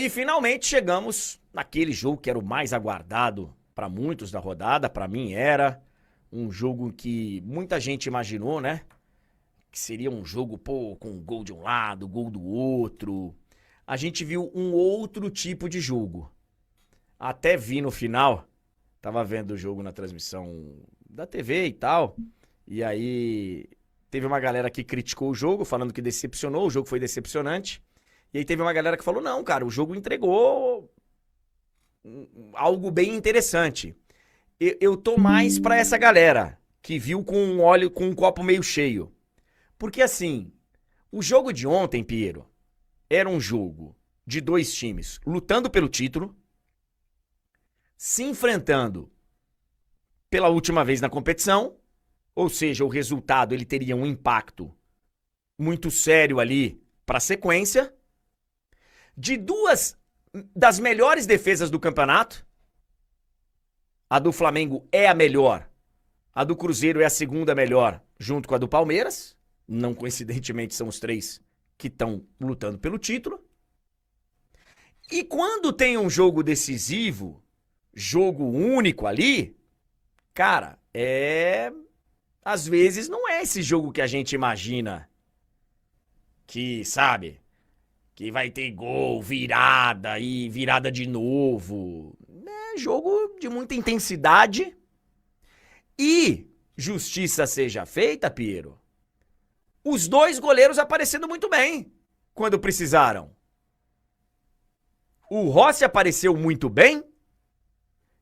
E finalmente chegamos naquele jogo que era o mais aguardado para muitos da rodada, para mim era um jogo que muita gente imaginou, né? Que seria um jogo, pô, com gol de um lado, gol do outro. A gente viu um outro tipo de jogo. Até vi no final, tava vendo o jogo na transmissão da TV e tal, e aí teve uma galera que criticou o jogo, falando que decepcionou, o jogo foi decepcionante. E aí teve uma galera que falou: não, cara, o jogo entregou algo bem interessante. Eu tô mais pra essa galera que viu com um óleo, com um copo meio cheio. Porque assim, o jogo de ontem, Piero, era um jogo de dois times lutando pelo título, se enfrentando pela última vez na competição, ou seja, o resultado ele teria um impacto muito sério ali para a sequência, de duas das melhores defesas do campeonato. A do Flamengo é a melhor, a do Cruzeiro é a segunda melhor, junto com a do Palmeiras. Não coincidentemente são os três que estão lutando pelo título. E quando tem um jogo decisivo, jogo único ali, cara, às vezes não é esse jogo que a gente imagina que, sabe, que vai ter gol, virada e virada de novo. É jogo de muita intensidade. E, justiça seja feita, Piero, os dois goleiros aparecendo muito bem quando precisaram. O Rossi apareceu muito bem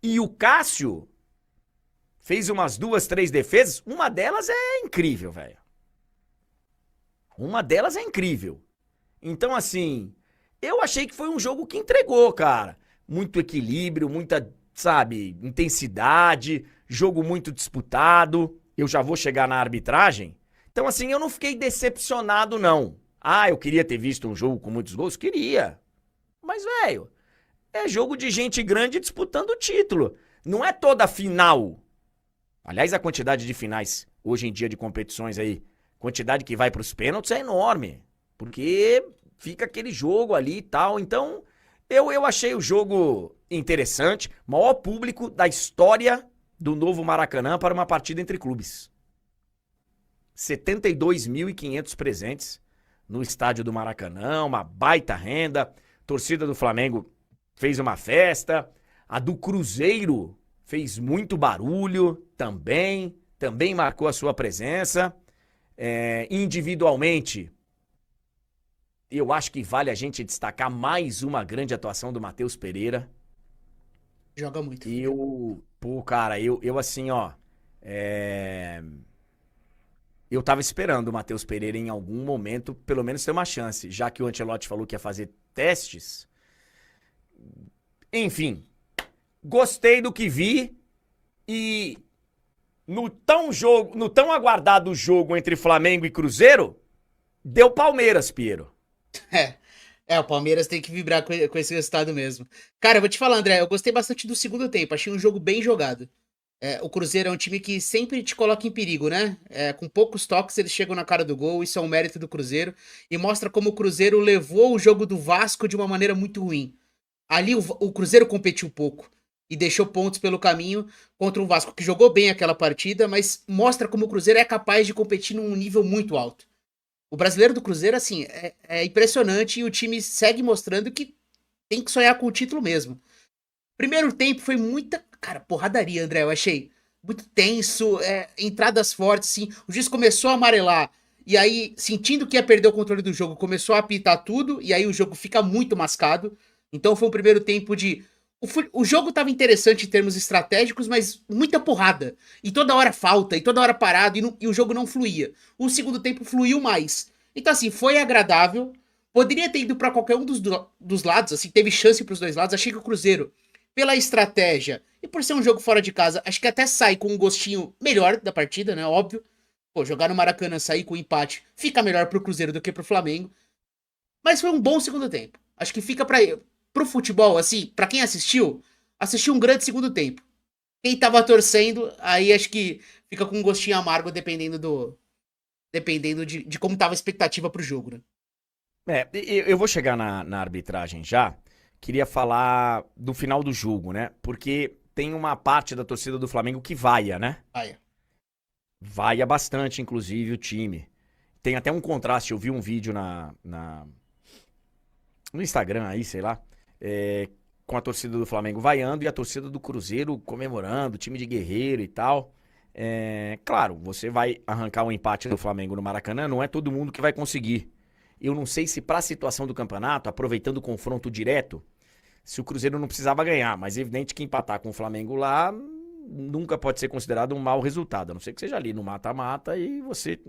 e o Cássio fez umas duas, três defesas. Uma delas é incrível, velho. Uma delas é incrível. Então, assim, eu achei que foi um jogo que entregou, cara. Muito equilíbrio, muita, sabe, intensidade, jogo muito disputado. Eu já vou chegar na arbitragem. Então, assim, eu não fiquei decepcionado, não. Ah, eu queria ter visto um jogo com muitos gols? Queria. Mas, velho, é jogo de gente grande disputando o título. Não é toda final. Aliás, a quantidade de finais hoje em dia de competições aí, quantidade que vai para os pênaltis é enorme. Porque fica aquele jogo ali e tal. Então, eu achei o jogo interessante. Maior público da história do novo Maracanã para uma partida entre clubes. 72.500 presentes no estádio do Maracanã, uma baita renda. Torcida do Flamengo fez uma festa. A do Cruzeiro fez muito barulho também marcou a sua presença. Individualmente, eu acho que vale a gente destacar mais uma grande atuação do Matheus Pereira. Joga muito. Cara, eu assim, ó, eu tava esperando o Matheus Pereira em algum momento, pelo menos ter uma chance, já que o Ancelotti falou que ia fazer testes. Enfim, gostei do que vi e no tão aguardado jogo entre Flamengo e Cruzeiro, deu Palmeiras, Piero. É, o Palmeiras tem que vibrar com esse resultado mesmo. Cara, eu vou te falar, André, eu gostei bastante do segundo tempo. Achei um jogo bem jogado. O Cruzeiro é um time que sempre te coloca em perigo, né? Com poucos toques eles chegam na cara do gol, isso é um mérito do Cruzeiro. E mostra como o Cruzeiro levou o jogo do Vasco de uma maneira muito ruim. Ali o Cruzeiro competiu pouco e deixou pontos pelo caminho contra um Vasco que jogou bem aquela partida, mas mostra como o Cruzeiro é capaz de competir num nível muito alto. O brasileiro do Cruzeiro, assim, é impressionante e o time segue mostrando que tem que sonhar com o título mesmo. Primeiro tempo foi muita, cara, porradaria, André, eu achei. Muito tenso, entradas fortes, assim. O juiz começou a amarelar e aí, sentindo que ia perder o controle do jogo, começou a apitar tudo e aí o jogo fica muito mascado. Então foi um primeiro tempo de... O jogo tava interessante em termos estratégicos, mas muita porrada. E toda hora falta, e toda hora parado, e o jogo não fluía. O segundo tempo fluiu mais. Então, assim, foi agradável. Poderia ter ido para qualquer um dos lados, assim, teve chance para os dois lados. Achei que o Cruzeiro, pela estratégia e por ser um jogo fora de casa, acho que até sai com um gostinho melhor da partida, né? Óbvio. Pô, jogar no Maracanã, sair com empate, fica melhor pro Cruzeiro do que pro Flamengo. Mas foi um bom segundo tempo. Acho que fica pro futebol, assim, pra quem assistiu um grande segundo tempo. Quem tava torcendo, aí acho que fica com um gostinho amargo dependendo de como tava a expectativa pro jogo, né? Eu vou chegar na arbitragem já, queria falar do final do jogo, né? Porque tem uma parte da torcida do Flamengo que vaia, né? Vai. Vaia bastante, inclusive, o time. Tem até um contraste, eu vi um vídeo no Instagram aí, sei lá, com a torcida do Flamengo vaiando e a torcida do Cruzeiro comemorando, time de guerreiro e tal. Claro, você vai arrancar um empate do Flamengo no Maracanã, não é todo mundo que vai conseguir. Eu não sei se para a situação do campeonato, aproveitando o confronto direto, se o Cruzeiro não precisava ganhar, mas é evidente que empatar com o Flamengo lá nunca pode ser considerado um mau resultado, a não ser que seja ali no mata-mata e você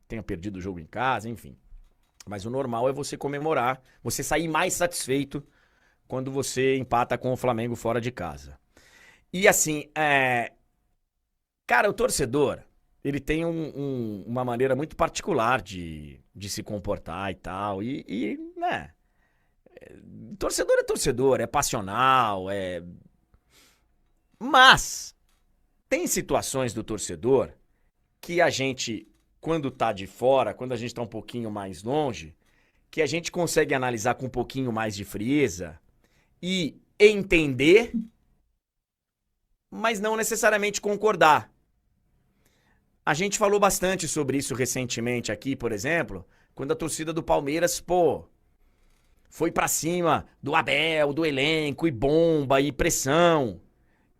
tenha perdido o jogo em casa, enfim. Mas o normal é você comemorar, você sair mais satisfeito quando você empata com o Flamengo fora de casa. E assim, cara, o torcedor, ele tem uma maneira muito particular de se comportar e tal. Né, torcedor é torcedor, é passional, Mas tem situações do torcedor que a gente, quando tá de fora, quando a gente tá um pouquinho mais longe, que a gente consegue analisar com um pouquinho mais de frieza e entender, mas não necessariamente concordar. A gente falou bastante sobre isso recentemente aqui, por exemplo, quando a torcida do Palmeiras, foi pra cima do Abel, do elenco, e bomba, e pressão.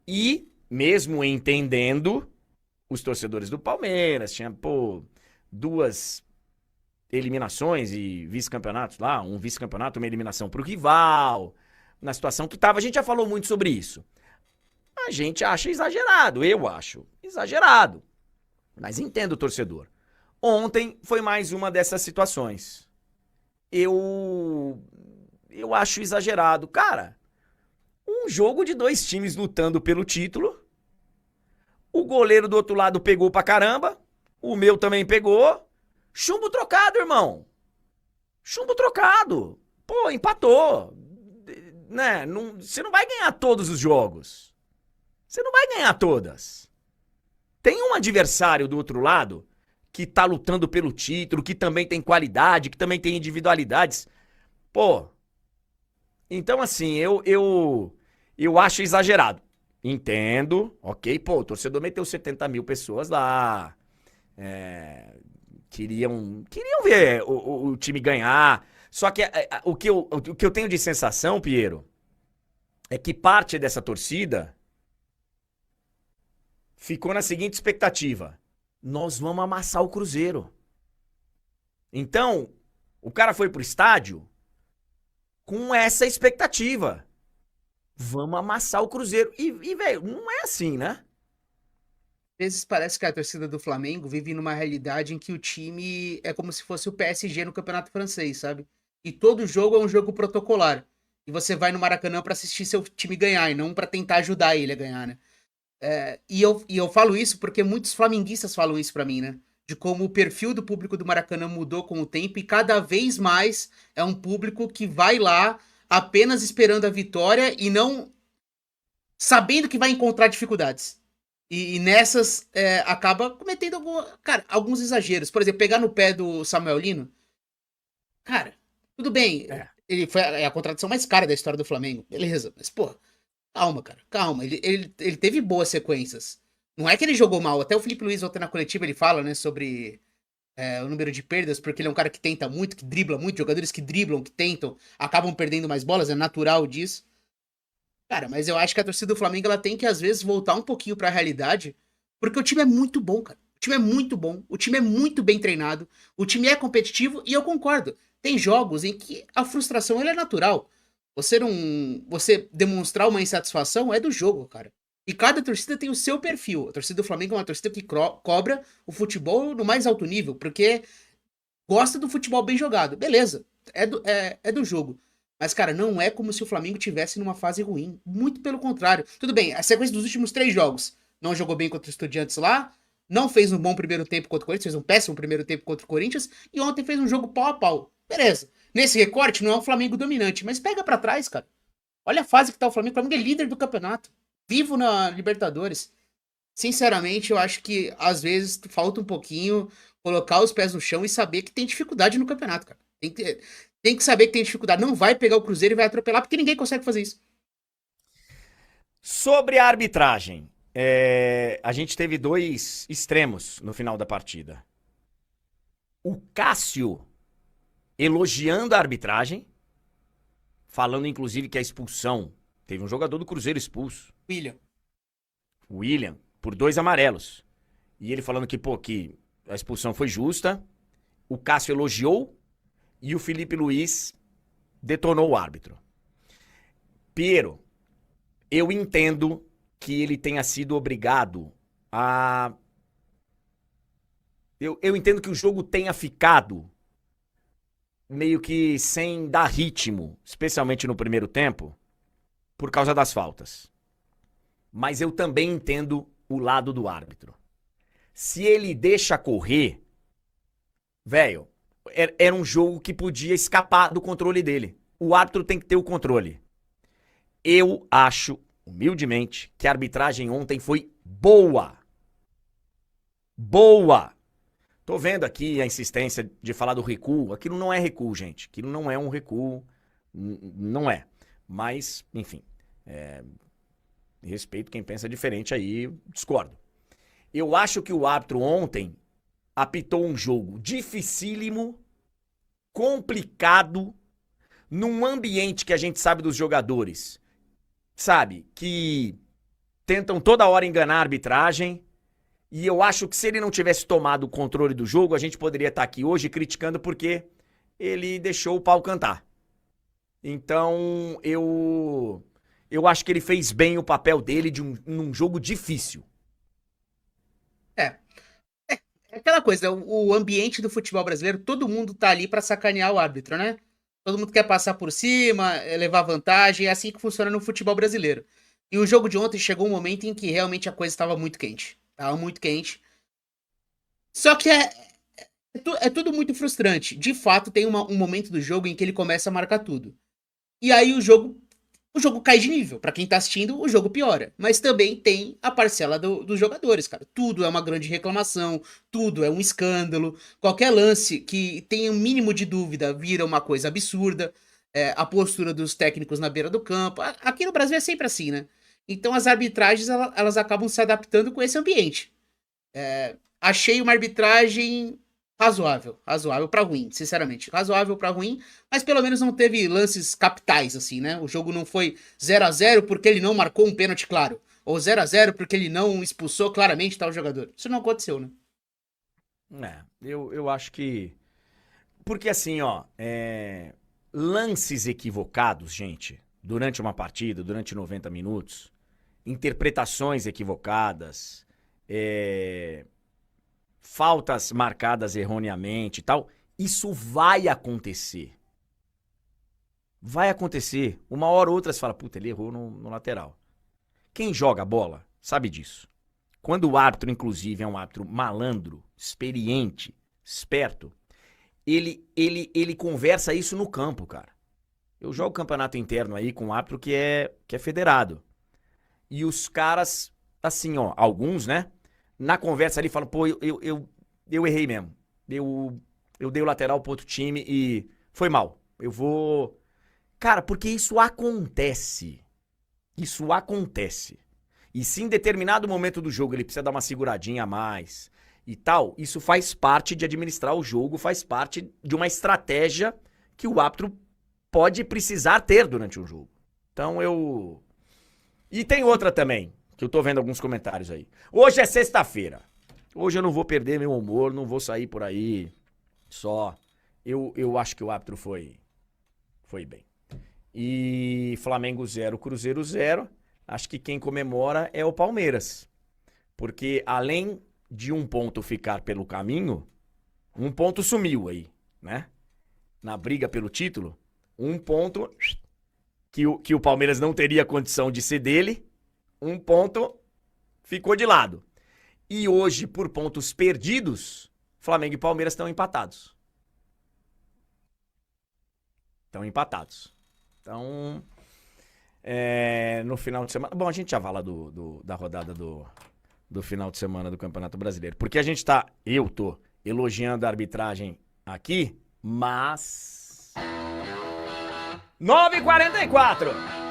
E, mesmo entendendo, os torcedores do Palmeiras tinham, 2 eliminações e vice-campeonatos lá, um vice-campeonato, uma eliminação pro rival, na situação que tava, a gente já falou muito sobre isso. A gente acha exagerado, eu acho exagerado, mas entendo o torcedor. Ontem foi mais uma dessas situações. Eu acho exagerado. Cara, um jogo de 2 times lutando pelo título, o goleiro do outro lado pegou pra caramba, o meu também pegou, chumbo trocado, irmão. Chumbo trocado. Empatou. Né? Você não vai ganhar todos os jogos. Você não vai ganhar todas. Tem um adversário do outro lado que tá lutando pelo título, que também tem qualidade, que também tem individualidades. Então assim, eu acho exagerado. Entendo, ok, o torcedor meteu 70 mil pessoas lá. Queriam ver o time ganhar. Só que o que eu tenho de sensação, Piero, é que parte dessa torcida ficou na seguinte expectativa: nós vamos amassar o Cruzeiro. Então, o cara foi pro estádio com essa expectativa. Vamos amassar o Cruzeiro. E velho, não é assim, né? Às vezes parece que a torcida do Flamengo vive numa realidade em que o time é como se fosse o PSG no Campeonato Francês, sabe? E todo jogo é um jogo protocolar. E você vai no Maracanã pra assistir seu time ganhar e não pra tentar ajudar ele a ganhar, né? E eu falo isso porque muitos flamenguistas falam isso pra mim, né? De como o perfil do público do Maracanã mudou com o tempo e cada vez mais é um público que vai lá apenas esperando a vitória e não sabendo que vai encontrar dificuldades. E nessas acaba cometendo alguns exageros. Por exemplo, pegar no pé do Samuel Lino. Cara, tudo bem. Ele foi a contratação mais cara da história do Flamengo. Beleza, mas calma, cara, calma. Ele teve boas sequências. Não é que ele jogou mal. Até o Felipe Luiz, ontem na coletiva, ele fala, né, sobre o número de perdas, porque ele é um cara que tenta muito, que dribla muito. Jogadores que driblam, que tentam, acabam perdendo mais bolas, é natural disso. Cara, mas eu acho que a torcida do Flamengo ela tem que, às vezes, voltar um pouquinho pra realidade, porque o time é muito bom, cara. O time é muito bom, o time é muito bem treinado, o time é competitivo, e eu concordo. Tem jogos em que a frustração ela é natural. Você demonstrar uma insatisfação é do jogo, cara. E cada torcida tem o seu perfil. A torcida do Flamengo é uma torcida que cobra o futebol no mais alto nível, porque gosta do futebol bem jogado. Beleza, é do jogo. Mas, cara, não é como se o Flamengo tivesse numa fase ruim. Muito pelo contrário. Tudo bem, a sequência dos últimos 3 jogos. Não jogou bem contra o Estudiantes lá. Não fez um bom primeiro tempo contra o Corinthians. Fez um péssimo primeiro tempo contra o Corinthians. E ontem fez um jogo pau a pau. Beleza. Nesse recorte, não é um Flamengo dominante. Mas pega pra trás, cara. Olha a fase que tá o Flamengo. O Flamengo é líder do campeonato. Vivo na Libertadores. Sinceramente, eu acho que, às vezes, falta um pouquinho colocar os pés no chão e saber que tem dificuldade no campeonato, cara. Tem tem que saber que tem dificuldade. Não vai pegar o Cruzeiro e vai atropelar, porque ninguém consegue fazer isso. Sobre a arbitragem, a gente teve 2 extremos no final da partida. O Cássio elogiando a arbitragem, falando inclusive que a expulsão, teve um jogador do Cruzeiro expulso, William, por 2 amarelos. E ele falando que, que a expulsão foi justa, o Cássio elogiou e o Felipe Luiz detonou o árbitro. Piero, eu entendo que ele tenha sido obrigado a... Eu entendo que o jogo tenha ficado meio que sem dar ritmo, especialmente no primeiro tempo, por causa das faltas. Mas eu também entendo o lado do árbitro. Se ele deixa correr, velho, era um jogo que podia escapar do controle dele. O árbitro tem que ter o controle. Eu acho, humildemente, que a arbitragem ontem foi boa. Boa! Tô vendo aqui a insistência de falar do recuo. Aquilo não é recuo, gente. Aquilo não é um recuo. Não é. Mas, enfim. Respeito quem pensa diferente aí, discordo. Eu acho que o árbitro ontem apitou um jogo dificílimo, complicado, num ambiente que a gente sabe dos jogadores, sabe, que tentam toda hora enganar a arbitragem, e eu acho que se ele não tivesse tomado o controle do jogo, a gente poderia estar aqui hoje criticando porque ele deixou o pau cantar. Então, eu acho que ele fez bem o papel dele num jogo difícil. É aquela coisa, o ambiente do futebol brasileiro, todo mundo tá ali pra sacanear o árbitro, né? Todo mundo quer passar por cima, levar vantagem, é assim que funciona no futebol brasileiro. E o jogo de ontem chegou um momento em que realmente a coisa estava muito quente. Tava muito quente. Só que é tudo muito frustrante. De fato, tem um momento do jogo em que ele começa a marcar tudo. E aí o jogo cai de nível. Pra quem tá assistindo, o jogo piora. Mas também tem a parcela dos jogadores, cara. Tudo é uma grande reclamação, tudo é um escândalo. Qualquer lance que tenha um mínimo de dúvida vira uma coisa absurda. A postura dos técnicos na beira do campo. Aqui no Brasil é sempre assim, né? Então as arbitragens elas acabam se adaptando com esse ambiente. Achei uma arbitragem razoável pra ruim, sinceramente. Razoável pra ruim, mas pelo menos não teve lances capitais, assim, né? O jogo não foi 0-0 porque ele não marcou um pênalti claro, ou 0-0 porque ele não expulsou claramente tal jogador. Isso não aconteceu, né? Eu acho que... Porque assim, ó, lances equivocados, gente, durante uma partida, durante 90 minutos, interpretações equivocadas, faltas marcadas erroneamente e tal, isso vai acontecer. Vai acontecer. Uma hora ou outra você fala, puta, ele errou no lateral. Quem joga bola sabe disso. Quando o árbitro, inclusive, é um árbitro malandro, experiente, esperto, ele conversa isso no campo, cara. Eu jogo campeonato interno aí com um árbitro que é federado. E os caras, assim, ó, alguns, né? Na conversa ali falam, pô, eu errei mesmo. Eu dei o lateral pro outro time e foi mal. Eu vou... Cara, porque isso acontece. Isso acontece. E se em determinado momento do jogo ele precisa dar uma seguradinha a mais e tal, isso faz parte de administrar o jogo, faz parte de uma estratégia que o árbitro pode precisar ter durante um jogo. Então eu... E tem outra também, que eu tô vendo alguns comentários aí. Hoje é sexta-feira. Hoje eu não vou perder meu humor, não vou sair por aí só. Eu acho que o árbitro foi bem. E Flamengo 0, Cruzeiro 0. Acho que quem comemora é o Palmeiras. Porque além de um ponto ficar pelo caminho, um ponto sumiu aí, né? Na briga pelo título, um ponto que o Palmeiras não teria condição de ser dele, um ponto ficou de lado. E hoje, por pontos perdidos, Flamengo e Palmeiras estão empatados. Estão empatados. Então, no final de semana... Bom, a gente já fala da rodada do final de semana do Campeonato Brasileiro. Porque eu tô elogiando a arbitragem aqui, mas 9h44.